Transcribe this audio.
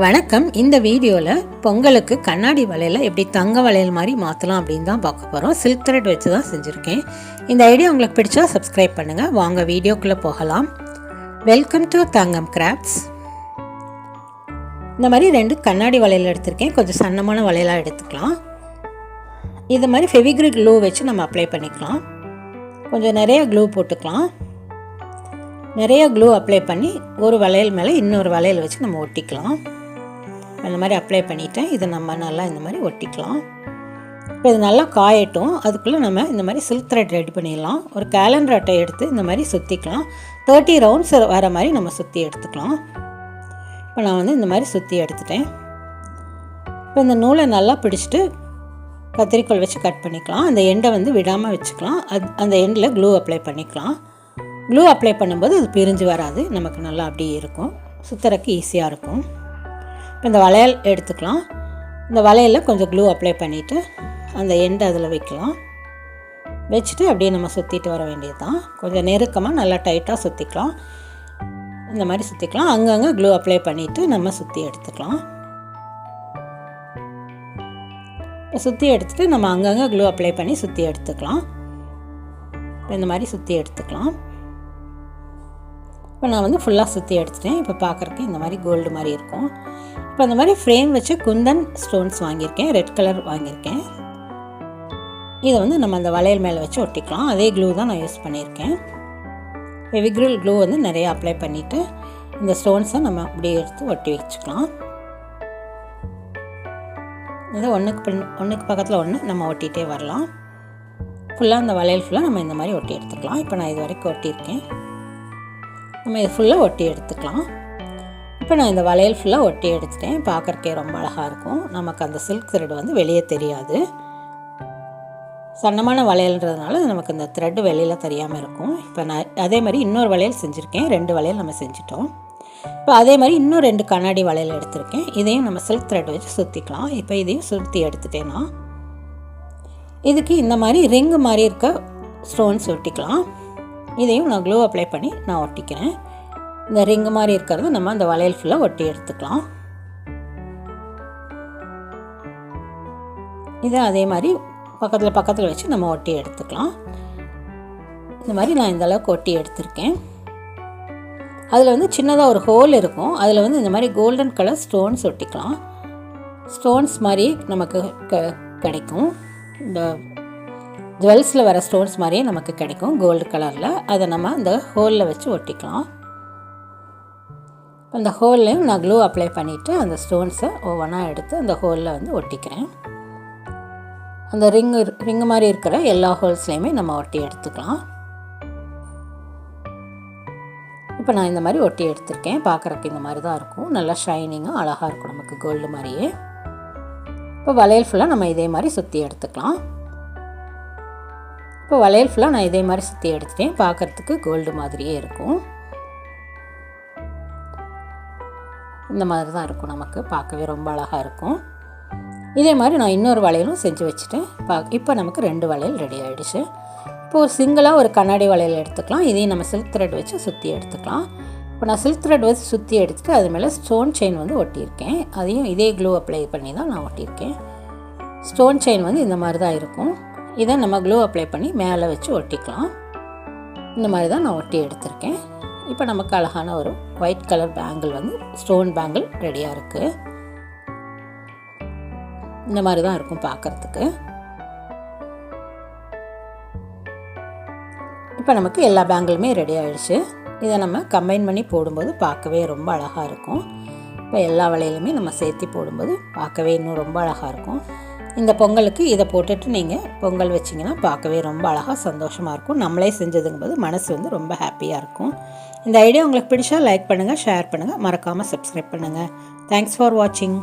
வணக்கம். இந்த வீடியோவில் பொங்கலுக்கு கண்ணாடி வளையல் எப்படி தங்க வளையல் மாதிரி மாற்றலாம் அப்படின்னு தான் பார்க்க போகிறோம். சில்க் த்ரெட் வச்சு தான் செஞ்சுருக்கேன். இந்த ஐடியா உங்களுக்கு பிடிச்சா சப்ஸ்கிரைப் பண்ணுங்கள். வாங்க வீடியோக்குள்ளே போகலாம். Welcome to Thangam crafts. இந்த மாதிரி 2 கண்ணாடி வளையல் எடுத்திருக்கேன். கொஞ்சம் சன்னமான வளையலாக எடுத்துக்கலாம். இது மாதிரி ஃபெவிக்ரில் க்ளூ வச்சு நம்ம அப்ளை பண்ணிக்கலாம். கொஞ்சம் நிறைய க்ளூ போட்டுக்கலாம். நிறைய க்ளூ அப்ளை பண்ணி ஒரு வளையல் மேலே இன்னொரு வளையல் வச்சு நம்ம ஒட்டிக்கலாம். இந்த மாதிரி அப்ளை பண்ணிவிட்டேன். இதை நம்ம நல்லா இந்த மாதிரி ஒட்டிக்கலாம். இப்போ இது நல்லா காயட்டும். அதுக்குள்ளே நம்ம இந்த மாதிரி சில்க் த்ரெட் ரெடி பண்ணிடலாம். ஒரு கேலண்டர் அட்டை எடுத்து இந்த மாதிரி சுற்றிக்கலாம். 30 ரவுண்ட்ஸ் வர மாதிரி நம்ம சுற்றி எடுத்துக்கலாம். இப்போ நான் வந்து இந்த மாதிரி சுற்றி எடுத்துட்டேன். இப்போ இந்த நூலை நல்லா பிடிச்சிட்டு கத்திரிக்கோல் வச்சு கட் பண்ணிக்கலாம். அந்த எண்டை வந்து விடாமல் வச்சுக்கலாம். அந்த எண்டில் க்ளூ அப்ளை பண்ணிக்கலாம். க்ளூ அப்ளை பண்ணும்போது அது பிரிஞ்சு வராது, நமக்கு நல்லா அப்படியே இருக்கும், சுற்றுறக்கு ஈஸியாக இருக்கும். இப்போ இந்த வளையல் எடுத்துக்கலாம். இந்த வளையலில் கொஞ்சம் க்ளூ அப்ளை பண்ணிவிட்டு அந்த எண்டை அதில் வைக்கலாம். வச்சுட்டு அப்படியே நம்ம சுற்றிட்டு வர வேண்டியது தான். கொஞ்சம் நெருக்கமாக நல்லா டைட்டாக சுற்றிக்கலாம். இந்த மாதிரி சுற்றிக்கலாம். அங்கங்கே க்ளூ அப்ளை பண்ணிவிட்டு நம்ம சுற்றி எடுத்துக்கலாம். இப்போ சுற்றி எடுத்துகிட்டு நம்ம அங்கங்கே க்ளூ அப்ளை பண்ணி சுற்றி எடுத்துக்கலாம். இப்போ இந்த மாதிரி சுற்றி எடுத்துக்கலாம். இப்போ நான் வந்து ஃபுல்லாக சுற்றி எடுத்துட்டேன். இப்போ பார்க்குறக்கு இந்த மாதிரி கோல்டு மாதிரி இருக்கும். இப்போ இந்த மாதிரி ஃப்ரேம் வச்சு குந்தன் ஸ்டோன்ஸ் வாங்கியிருக்கேன். ரெட் கலர் வாங்கியிருக்கேன். இதை வந்து நம்ம அந்த வளையல் மேலே வச்சு ஒட்டிக்கலாம். அதே க்ளூ தான் நான் யூஸ் பண்ணியிருக்கேன். ஃபெவிக்ரில் க்ளூ வந்து நிறைய அப்ளை பண்ணிவிட்டு இந்த ஸ்டோன்ஸை நம்ம அப்படியே எடுத்து ஒட்டி வச்சுக்கலாம். இதை ஒன்றுக்கு பக்கத்தில் ஒன்று நம்ம ஒட்டிகிட்டே வரலாம். ஃபுல்லாக அந்த வளையல் ஃபுல்லாக நம்ம இந்த மாதிரி ஒட்டி எடுத்துக்கலாம். இப்போ நான் இது வரைக்கும் ஒட்டியிருக்கேன். நம்ம இது ஃபுல்லாக ஒட்டி எடுத்துக்கலாம். இப்போ நான் இந்த வளையல் ஃபுல்லாக ஒட்டி எடுத்துட்டேன். பார்க்குறக்கே ரொம்ப அழகாக இருக்கும். நமக்கு அந்த சில்க் த்ரெட் வந்து வெளியே தெரியாது. சன்னமான வளையல்ன்றதுனால நமக்கு இந்த த்ரெட்டு வெளியில் தெரியாமல் இருக்கும். இப்போ நான் அதே மாதிரி இன்னொரு வளையல் செஞ்சுருக்கேன். 2 வளையல் நம்ம செஞ்சிட்டோம். இப்போ அதே மாதிரி இன்னும் 2 கண்ணாடி வளையல் எடுத்திருக்கேன். இதையும் நம்ம சில்க் த்ரெட் வச்சு சுற்றிக்கலாம். இப்போ இதையும் சுற்றி எடுத்துட்டேன்னா இதுக்கு இந்த மாதிரி ரிங்கு மாதிரி இருக்க ஸ்டோன்ஸ் ஒட்டிக்கலாம். இதையும் நான் க்ளூ அப்ளை பண்ணி நான் ஒட்டிக்கிறேன். இந்த ரிங்கு மாதிரி இருக்கிறது நம்ம அந்த வளையல் ஃபுல்லாக ஒட்டி எடுத்துக்கலாம். இதை அதே மாதிரி பக்கத்தில் வச்சு நம்ம ஒட்டி எடுத்துக்கலாம். இந்த மாதிரி நான் இந்த அளவுக்கு ஒட்டி எடுத்திருக்கேன். அதில் வந்து சின்னதாக ஒரு ஹோல் இருக்கும். அதில் வந்து இந்த மாதிரி கோல்டன் கலர் ஸ்டோன்ஸ் ஒட்டிக்கலாம். ஸ்டோன்ஸ் மாதிரி நமக்கு கிடைக்கும். இந்த ஜுவல்ஸில் வர ஸ்டோன்ஸ் மாதிரியே நமக்கு கிடைக்கும் கோல்டு கலரில். அதை நம்ம அந்த ஹோலில் வச்சு ஒட்டிக்கலாம். அந்த ஹோல்லையும் நான் க்ளூ அப்ளை பண்ணிவிட்டு அந்த ஸ்டோன்ஸை ஒவ்வொன்றா எடுத்து அந்த ஹோலில் வந்து ஒட்டிக்கிறேன். அந்த ரிங்கு மாதிரி இருக்கிற எல்லா ஹோல்ஸ்லேயுமே நம்ம ஒட்டி எடுத்துக்கலாம். இப்போ நான் இந்த மாதிரி ஒட்டி எடுத்திருக்கேன். பார்க்குறக்கு இந்த மாதிரி தான் இருக்கும். நல்லா ஷைனிங்காக அழகாக இருக்கும் நமக்கு கோல்டு மாதிரியே. இப்போ வளையல் ஃபுல்லாக நம்ம இதே மாதிரி சுற்றி எடுத்துக்கலாம். இப்போ வளையல் ஃபுல்லாக நான் இதே மாதிரி சுற்றி எடுத்துட்டேன். பார்க்குறதுக்கு கோல்டு மாதிரியே இருக்கும். இந்த மாதிரி தான் இருக்கும். நமக்கு பார்க்கவே ரொம்ப அழகாக இருக்கும். இதே மாதிரி நான் இன்னொரு வளையலும் செஞ்சு வச்சுட்டேன். இப்போ நமக்கு 2 வளையல் ரெடி ஆகிடுச்சு. இப்போ ஒரு சிங்கிளாக ஒரு கண்ணாடி வளையல் எடுத்துக்கலாம். இதையும் நம்ம சில்க் த்ரெட் வச்சு சுற்றி எடுத்துக்கலாம். இப்போ நான் சில்க் த்ரெட் வச்சு சுற்றி எடுத்துகிட்டு அது மேலே ஸ்டோன் செயின் வந்து ஒட்டியிருக்கேன். அதையும் இதே க்ளூ அப்ளை பண்ணி தான் நான் ஒட்டியிருக்கேன். ஸ்டோன் செயின் வந்து இந்த மாதிரி தான் இருக்கும். இதை நம்ம க்ளூ அப்ளை பண்ணி மேலே வச்சு ஒட்டிக்கலாம். இந்த மாதிரி தான் நான் ஒட்டி எடுத்திருக்கேன். இப்போ நமக்கு அழகான ஒரு ஒயிட் கலர் பேங்கிள் வந்து ஸ்டோன் பேங்கிள் ரெடியாக இருக்குது. இந்த மாதிரி தான் இருக்கும் பார்க்குறதுக்கு. இப்போ நமக்கு எல்லா பேங்கிளுமே ரெடி ஆகிடுச்சு. இதை நம்ம கம்பைன் பண்ணி போடும்போது பார்க்கவே ரொம்ப அழகாக இருக்கும். இப்போ எல்லா வளையலுமே நம்ம சேர்த்து போடும்போது பார்க்கவே இன்னும் ரொம்ப அழகாக இருக்கும். இந்த பொங்கலுக்கு இதை போட்டுட்டு நீங்கள் பொங்கல் வச்சிங்கன்னா பார்க்கவே ரொம்ப அழகாக சந்தோஷமாக இருக்கும். நம்மளே செஞ்சதுங்கும்போது மனசு வந்து ரொம்ப ஹாப்பியாக இருக்கும். இந்த ஐடியா உங்களுக்கு பிடிச்சா லைக் பண்ணுங்கள், ஷேர் பண்ணுங்கள், மறக்காமல் சப்ஸ்கிரைப் பண்ணுங்கள். தேங்க்ஸ் ஃபார் வாட்சிங்.